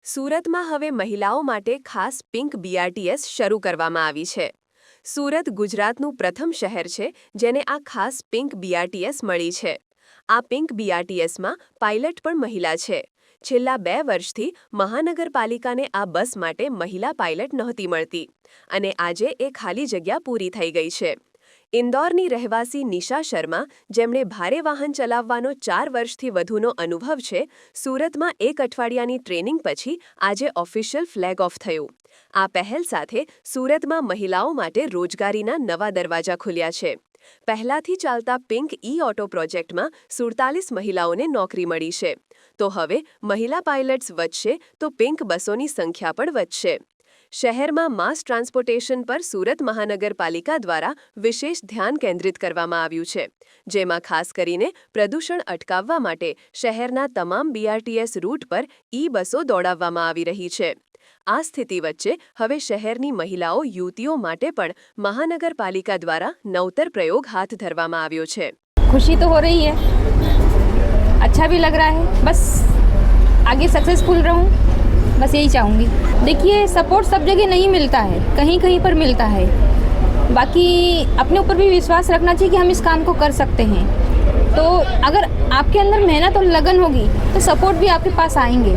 સુરતમાં હવે મહિલાઓ માટે ખાસ પિંક બીઆરટીએસ શરૂ કરવામાં આવી છે। સુરત ગુજરાતનું પ્રથમ શહેર છે જેને આ ખાસ પિંક બીઆરટીએસ મળી છે। આ પિંક બીઆરટીએસમાં પાયલટ પણ મહિલા છે। છેલ્લા 2 વર્ષથી મહાનગરપાલિકાને આ બસ માટે મહિલા પાયલટ નહોતી મળતી અને આજે એ ખાલી જગ્યા પૂરી થઈ ગઈ છે। ઇન્દોરની રહેવાસી નિશા શર્મા, જેમણે ભારે વાહન ચલાવવાનો 4 વર્ષથી વધુનો અનુભવ છે, સુરતમાં 1 અઠવાડિયાની ટ્રેનિંગ પછી આજે ઓફિશિયલ ફ્લેગ ઓફ થયું। આ પહેલ સાથે સુરતમાં મહિલાઓ માટે રોજગારીના નવા દરવાજા ખુલ્યા છે। પહેલાથી ચાલતા પિંક ઈ-ઓટો પ્રોજેક્ટમાં 47 મહિલાઓને નોકરી મળી છે, તો હવે મહિલા પાયલટ્સ વધશે તો પિંક બસોની સંખ્યા પણ વધશે। શહેરમાં માસ ટ્રાન્સપોર્ટેશન પર સુરત મહાનગરપાલિકા દ્વારા વિશેષ ધ્યાન કેન્દ્રિત કરવામાં આવ્યું છે, જેમાં ખાસ કરીને પ્રદૂષણ અટકાવવા માટે શહેરના તમામ બીઆરટીએસ રૂટ પર ઈ-બસો દોડાવવામાં આવી રહી છે। આ સ્થિતિ વચ્ચે હવે શહેરની મહિલાઓ યુવતીઓ માટે પણ મહાનગરપાલિકા દ્વારા નવતર પ્રયોગ હાથ ધરવામાં આવ્યો છે। खुशी तो हो रही है, अच्छा भी लग रहा है, बस आगे सक्सेसफुल रहूं, बस यही चाहूँगी। देखिए, सपोर्ट सब जगह नहीं मिलता है, कहीं कहीं पर मिलता है। बाकी अपने ऊपर भी विश्वास रखना चाहिए कि हम इस काम को कर सकते हैं। तो अगर आपके अंदर मेहनत और लगन होगी तो सपोर्ट भी आपके पास आएंगे।